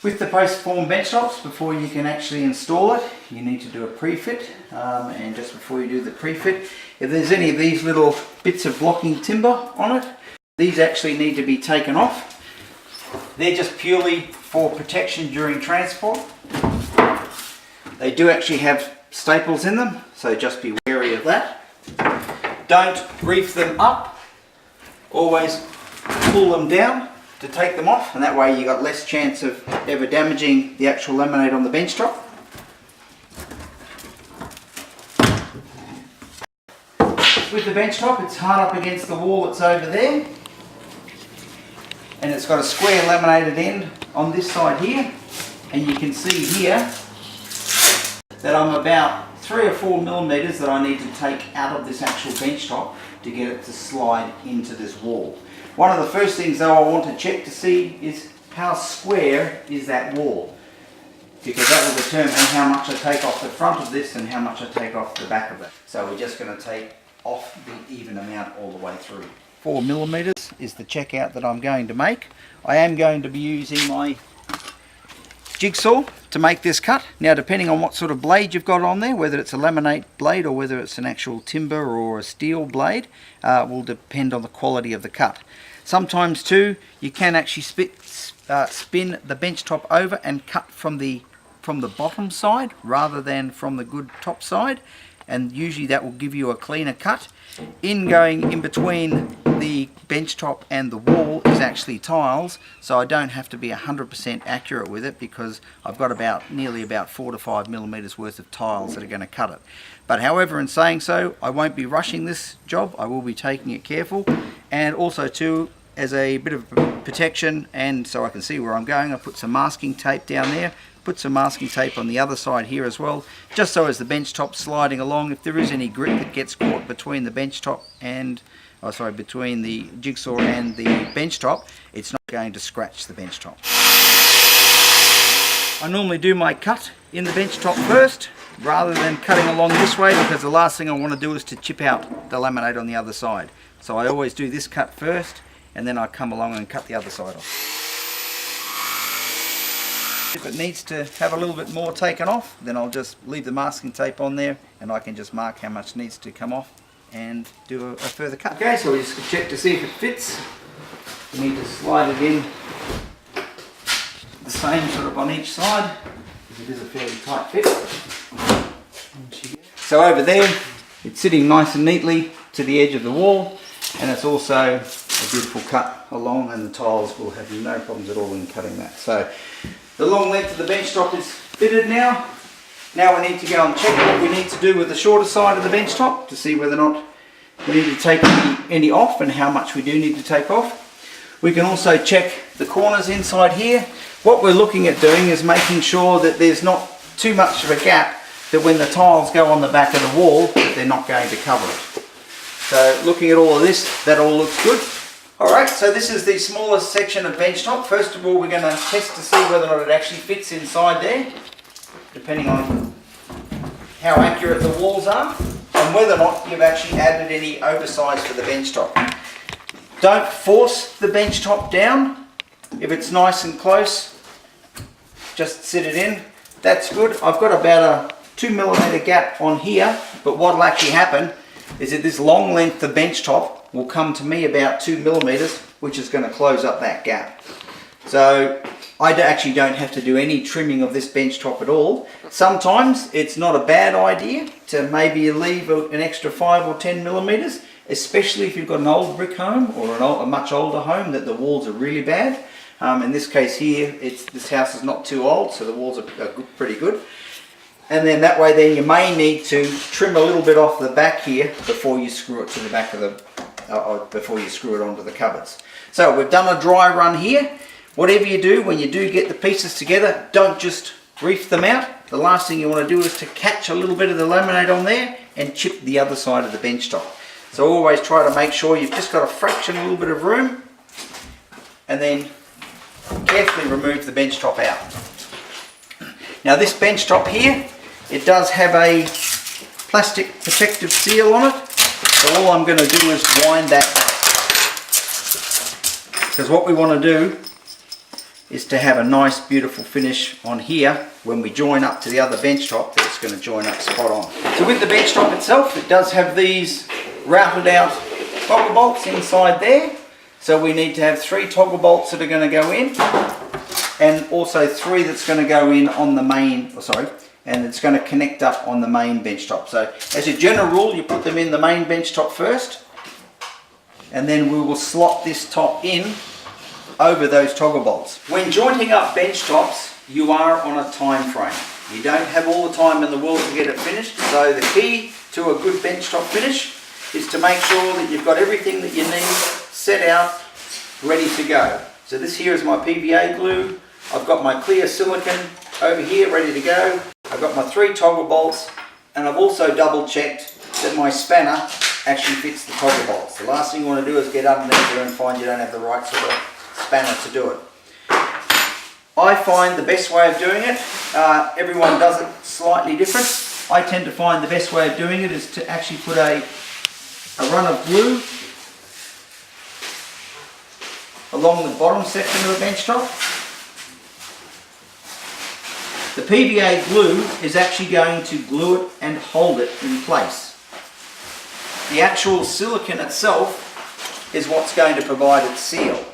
With the post-form bench tops, before you can actually install it, you need to do a pre-fit, and just before you do the pre-fit, if there's any of these little bits of blocking timber on it, these actually need to be taken off. They're just purely for protection during transport. They do actually have staples in them, so just be wary of that. Don't reef them up, always pull them down to take them off, and that way you got less chance of ever damaging the actual laminate on the bench top. With the bench top, it's hard up against the wall that's over there, and it's got a square laminated end on this side here, and you can see here that I'm about 3 or 4 millimeters that I need to take out of this actual bench top to get it to slide into this wall. One of the first things though I want to check to see is how square is that wall, because that will determine how much I take off the front of this and how much I take off the back of it. So we're just going to take off the even amount all the way through. 4 millimeters is the checkout that I'm going to make. I am going to be using my jigsaw to make this cut. Now, depending on what sort of blade you've got on there, whether it's a laminate blade or whether it's an actual timber or a steel blade, will depend on the quality of the cut. Sometimes too, you can actually spin the bench top over and cut from the bottom side rather than from the good top side, and usually that will give you a cleaner cut. Going in between the bench top and the wall is actually tiles, so I don't have to be 100% accurate with it, because I've got nearly about 4 to 5 millimeters worth of tiles that are going to cut it. But however, in saying so, I won't be rushing this job. I will be taking it careful, and also too, as a bit of protection and so I can see where I'm going, I put some masking tape down there. Put some masking tape on the other side here as well, just so as the bench top sliding along, if there is any grit that gets caught between the bench top and, between the jigsaw and the bench top, it's not going to scratch the bench top. I normally do my cut in the bench top first, rather than cutting along this way, because the last thing I want to do is to chip out the laminate on the other side. So I always do this cut first, and then I come along and cut the other side off. If it needs to have a little bit more taken off, then I'll just leave the masking tape on there, and I can just mark how much needs to come off and do a further cut. Okay, so we just check to see if it fits. You need to slide it in the same sort of on each side, because it is a fairly tight fit. So over there, it's sitting nice and neatly to the edge of the wall, and it's also a beautiful cut along, and the tiles will have no problems at all in cutting that. So the long length of the bench top is fitted now. Now we need to go and check what we need to do with the shorter side of the bench top to see whether or not we need to take any off and how much we do need to take off. We can also check the corners inside here. What we're looking at doing is making sure that there's not too much of a gap, that when the tiles go on the back of the wall, that they're not going to cover it. So looking at all of this, that all looks good. Alright, so this is the smallest section of bench top. First of all, we're going to test to see whether or not it actually fits inside there, depending on how accurate the walls are, and whether or not you've actually added any oversize for the bench top. Don't force the bench top down. If it's nice and close, just sit it in. That's good. I've got about a 2 millimeter gap on here, but what will actually happen is that this long length of bench top will come to me about 2 millimeters, which is going to close up that gap. So I actually don't have to do any trimming of this bench top at all. Sometimes it's not a bad idea to maybe leave an extra 5 or 10 millimeters, especially if you've got an old brick home or a much older home that the walls are really bad. In this case here, this house is not too old, so the walls are pretty good. And then that way then you may need to trim a little bit off the back here before you screw it to the back of the, before you screw it onto the cupboards. So we've done a dry run here. Whatever you do, when you do get the pieces together, don't just reef them out. The last thing you want to do is to catch a little bit of the laminate on there and chip the other side of the bench top. So always try to make sure you've just got a fraction, a little bit of room, and then carefully remove the bench top out. Now this bench top here, it does have a plastic protective seal on it, so all I'm going to do is wind that up. Because what we want to do is to have a nice beautiful finish on here when we join up to the other bench top, that's going to join up spot on. So with the bench top itself, it does have these routed out toggle bolts inside there. So we need to have 3 toggle bolts that are going to go in, and also 3 that's going to go in on the main, and it's going to connect up on the main bench top. So as a general rule, you put them in the main bench top first, and then we will slot this top in over those toggle bolts. When jointing up bench tops, you are on a time frame. You don't have all the time in the world to get it finished, so the key to a good bench top finish is to make sure that you've got everything that you need set out, ready to go. So this here is my PVA glue. I've got my clear silicone over here ready to go. I've got my 3 toggle bolts, and I've also double checked that my spanner actually fits the toggle bolts. The last thing you want to do is get underneath there and find you don't have the right sort of spanner to do it. I find the best way of doing it, everyone does it slightly different. I tend to find the best way of doing it is to actually put a run of glue along the bottom section of the bench top. The PVA glue is actually going to glue it and hold it in place. The actual silicone itself is what's going to provide its seal.